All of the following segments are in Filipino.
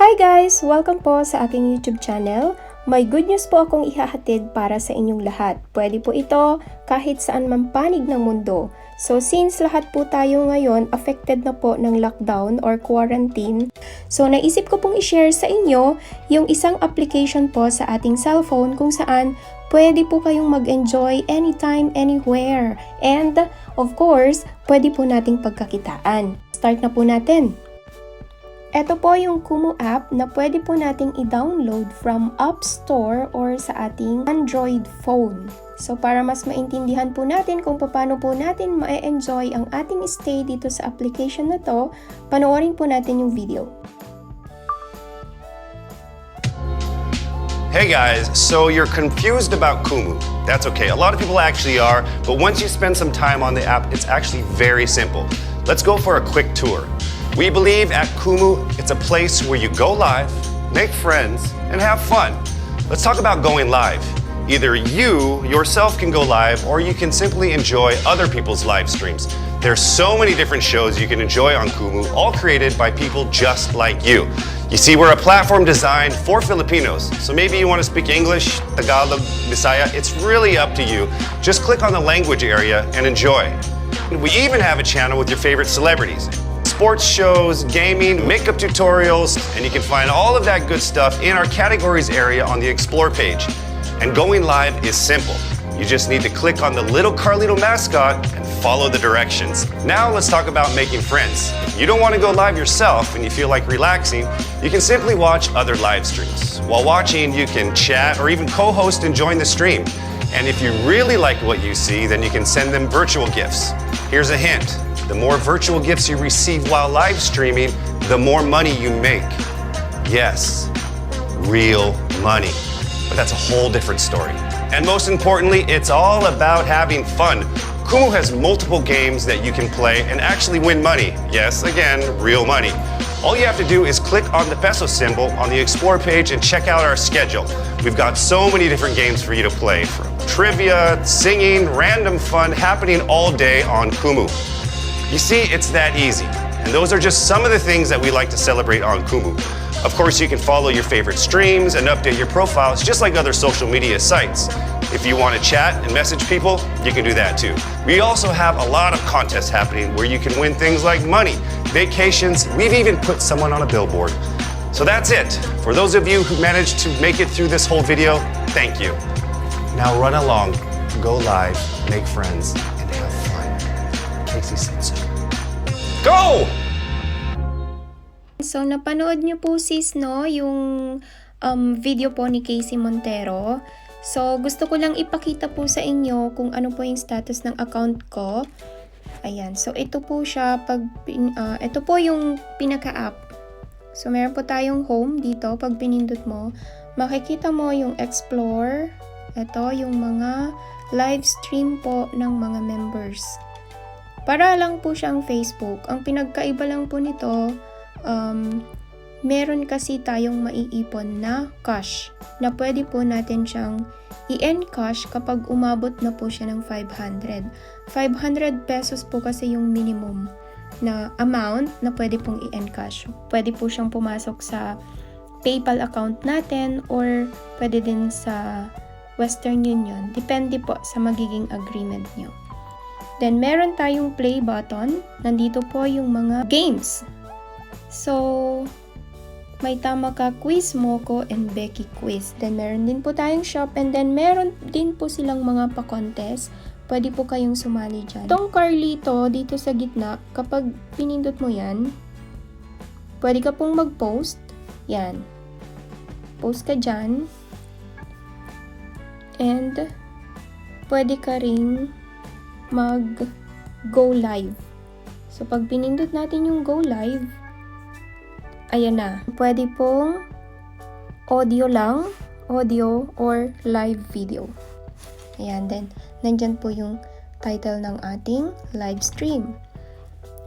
Hi guys! Welcome po sa aking YouTube channel. May good news po akong ihahatid para sa inyong lahat. Pwede po ito kahit saan man panig ng mundo. So since lahat po tayo ngayon affected na po ng lockdown or quarantine, so naisip ko pong i-share sa inyo yung isang application po sa ating cellphone kung saan pwede po kayong mag-enjoy anytime, anywhere. And of course, pwede po nating pagkakitaan. Start na po natin. Ito po yung Kumu app na pwede po nating i-download from App Store or sa ating Android phone. So para mas maintindihan po natin kung paano po natin ma-enjoy ang ating stay dito sa application na to, panoorin po natin yung video. Hey guys, so you're confused about Kumu. That's okay, a lot of people actually are, but once you spend some time on the app, it's actually very simple. Let's go for a quick tour. We believe at Kumu, it's a place where you go live, make friends, and have fun. Let's talk about going live. Either you yourself can go live, or you can simply enjoy other people's live streams. There's so many different shows you can enjoy on Kumu, all created by people just like you. You see, we're a platform designed for Filipinos, so maybe you want to speak English, Tagalog, Bisaya, it's really up to you. Just click on the language area and enjoy. We even have a channel with your favorite celebrities. Sports shows, gaming, makeup tutorials, and you can find all of that good stuff in our categories area on the Explore page. And going live is simple. You just need to click on the little Carlito mascot and follow the directions. Now let's talk about making friends. If you don't want to go live yourself and you feel like relaxing, you can simply watch other live streams. While watching, you can chat or even co-host and join the stream. And if you really like what you see, then you can send them virtual gifts. Here's a hint. The more virtual gifts you receive while live streaming, the more money you make. Yes, real money. But that's a whole different story. And most importantly, it's all about having fun. Kumu has multiple games that you can play and actually win money. Yes, again, real money. All you have to do is click on the peso symbol on the Explore page and check out our schedule. We've got so many different games for you to play, from trivia, singing, random fun, happening all day on Kumu. You see, it's that easy. And those are just some of the things that we like to celebrate on Kumu. Of course, you can follow your favorite streams and update your profiles just like other social media sites. If you want to chat and message people, you can do that too. We also have a lot of contests happening where you can win things like money, vacations, we've even put someone on a billboard. So that's it. For those of you who managed to make it through this whole video, thank you. Now run along, go live, make friends, and have fun. Casey said so. Go! So napanood niyo po sis no, yung video po ni Casey Montero. So gusto ko lang ipakita po sa inyo kung ano po yung status ng account ko. Ayan, so ito po siya, ito po yung pinaka-app. So meron po tayong home dito, pag pinindot mo, makikita mo yung explore. Ito yung mga live stream po ng mga members. Para lang po siyang Facebook. Ang pinagkaiba lang po nito, meron kasi tayong maiipon na cash na pwede po natin siyang i-encash kapag umabot na po siya ng 500. 500 pesos po kasi yung minimum na amount na pwede pong i-encash. Pwede po siyang pumasok sa PayPal account natin or pwede din sa Western Union. Depende po sa magiging agreement nyo. Then, meron tayong play button. Nandito po yung mga games. So, may tama ka quiz, Moko, and Becky quiz. Then, meron din po tayong shop. And then, meron din po silang mga pa-contest. Pwede po kayong sumali dyan. Itong Carlito, dito sa gitna, kapag pinindot mo yan, pwede ka pong mag-post. Yan. Post ka dyan. And, pwede ka ring mag-go live. So, pag pinindot natin yung go live, ayan na. Pwede pong audio lang, audio or live video. Ayan, then, nandyan po yung title ng ating live stream.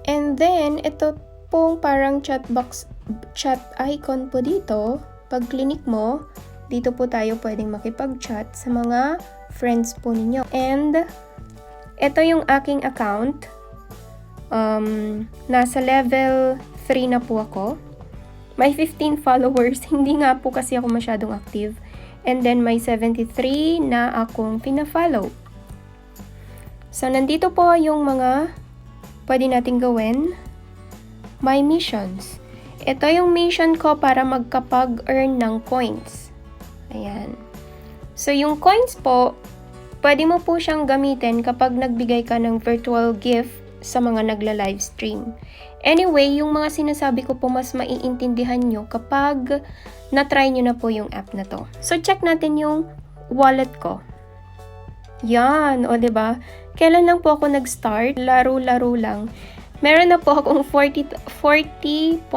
And then, ito pong parang chat box, chat icon po dito. Pag click mo, dito po tayo pwedeng makipag-chat sa mga friends po ninyo. And, ito yung aking account. Nasa level 3 na po ako. May 15 followers, hindi nga po kasi ako masyadong active. And then may 73 na akong pina-follow. So, nandito po yung mga pwede nating gawin. My missions. Ito yung mission ko para magkapag-earn ng coins. Ayan. So, yung coins po, pwede mo po siyang gamitin kapag nagbigay ka ng virtual gift sa mga nagla-live stream. Anyway, yung mga sinasabi ko po mas maiintindihan nyo kapag na-try nyo na po yung app na to. So, check natin yung wallet ko. Yan, o diba? Kailan lang po ako nag-start? Laro-laro lang. Meron na po akong 40.63.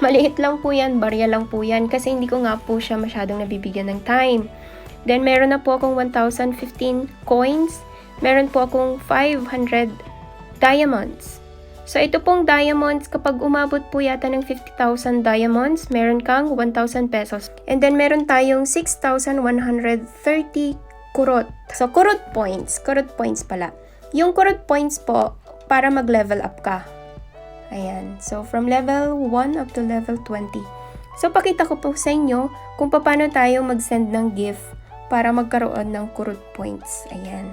Maliit lang po yan, barya lang po yan kasi hindi ko nga po siya masyadong nabibigyan ng time. Then, meron na po akong 1,015 coins. Meron po akong 500 diamonds. So, ito pong diamonds, kapag umabot po yata ng 50,000 diamonds, meron kang 1,000 pesos. And then, meron tayong 6,130 kurot. So, kurot points pala. Yung kurot points po, para mag-level up ka. Ayan. So, from level 1 up to level 20. So, pakita ko po sa inyo kung paano tayo mag-send ng gift para magkaroon ng kurot points. Ayan.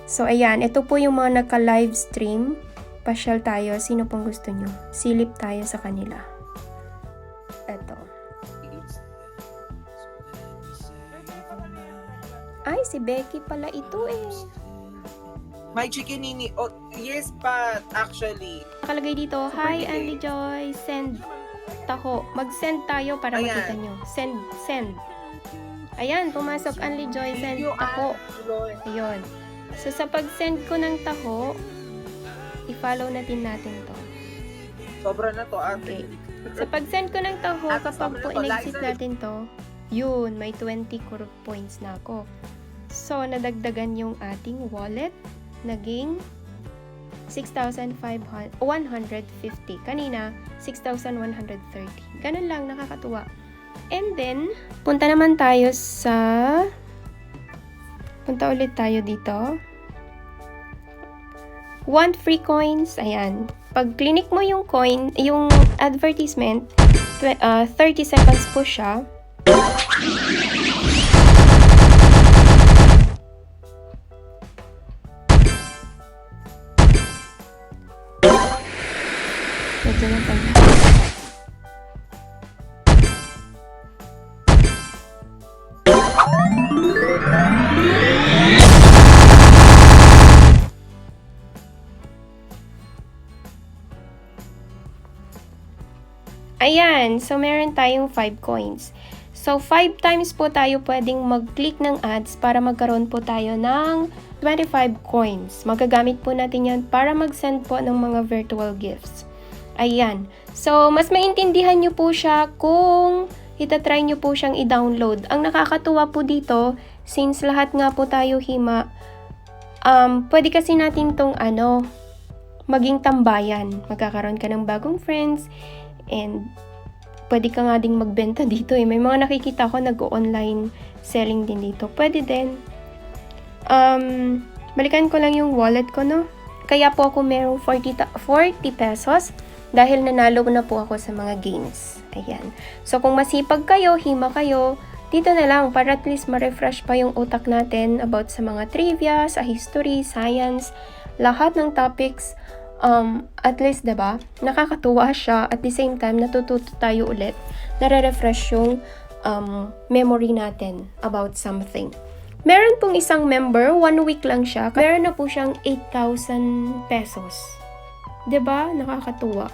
So, ayan. Ito po yung mga naka-live stream. Pasyal tayo. Sino pong gusto nyo? Silip tayo sa kanila. Ito. Ay, si Becky pala ito eh. My chickenini. Oh, yes, but actually. Nakalagay dito, hi Andy Joy, send taho. Mag-send tayo para Ayan. makita nyo. Send. Ayan, pumasok Andy Joy, send taho. Ayun. So, sa pag-send ko ng taho, i-follow natin to. Sobra na to, Okay. Sa pag-send ko ng taho, kapag po in-exit natin to, yun, may 20 kurot points na ako. So, nadagdagan yung ating wallet, naging 6,150. Kanina, 6,130. Ganun lang, nakakatuwa. And then, punta ulit tayo dito. Want free coins? Ayan. Pag clinic mo yung coin, yung advertisement, 30 seconds po siya. Medyo na pala. Ayan, so meron tayong 5 coins. So, 5 times po tayo pwedeng mag-click ng ads para magkaroon po tayo ng 25 coins. Magagamit po natin yan para mag-send po ng mga virtual gifts. Ayan. So, mas maintindihan nyo po siya kung itatry nyo po siyang i-download. Ang nakakatuwa po dito, since lahat nga po tayo hima, pwede kasi natin tong maging tambayan. Magkakaroon ka ng bagong friends, and pwede ka nga ding magbenta dito eh. May mga nakikita ko nag-online selling din dito. Pwede din. Balikan ko lang yung wallet ko, no? Kaya po ako merong 40 pesos dahil nanalo na po ako sa mga games. Ayan. So, kung masipag kayo, hima kayo, dito na lang para at least ma-refresh pa yung utak natin about sa mga trivia, sa history, science, lahat ng topics. At least, diba, nakakatuwa siya. At the same time, natututo tayo ulit. Nare-refresh yung memory natin about something. Meron pong isang member, 1 week lang siya. Meron na po siyang 8,000 pesos. Diba? Nakakatuwa.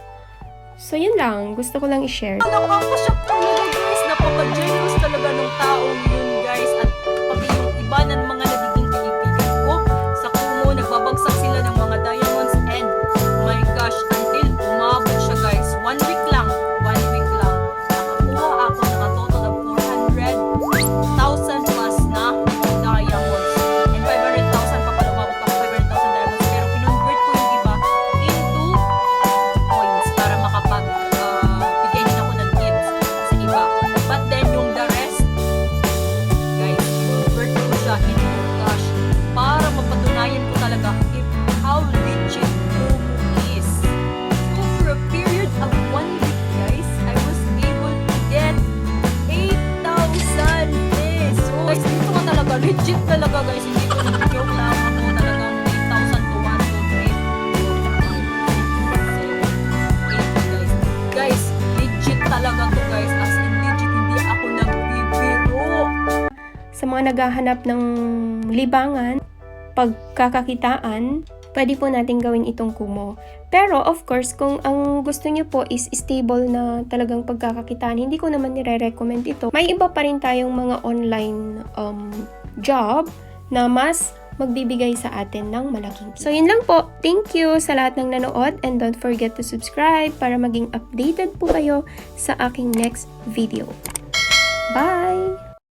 So, yun lang. Gusto ko lang i-share. Nakakasyak talaga guys. Napaka-generous talaga ng taong yun guys. At pati yung iba ng mga nagiging kaibigan ko. Sa Kumu, nagbabagsak sila ng mga diamonds. And my gosh, until umabot siya guys. 1 week lang. Nakakuha ako ng a total of 400,000 plus na diamonds. And 500,000 pa pala umabot pa 500,000 diamonds. Pero kinonvert ko yung iba into coins para makapag bigay din ako ng gifts sa iba. But then yung the rest, mga naghahanap ng libangan, pagkakakitaan, pwede po natin gawin itong Kumu. Pero of course, kung ang gusto nyo po is stable na talagang pagkakakitaan, hindi ko naman nire-recommend ito. May iba pa rin tayong mga online job na mas magbibigay sa atin ng malaking kita. So yun lang po. Thank you sa lahat ng nanood and don't forget to subscribe para maging updated po kayo sa aking next video. Bye!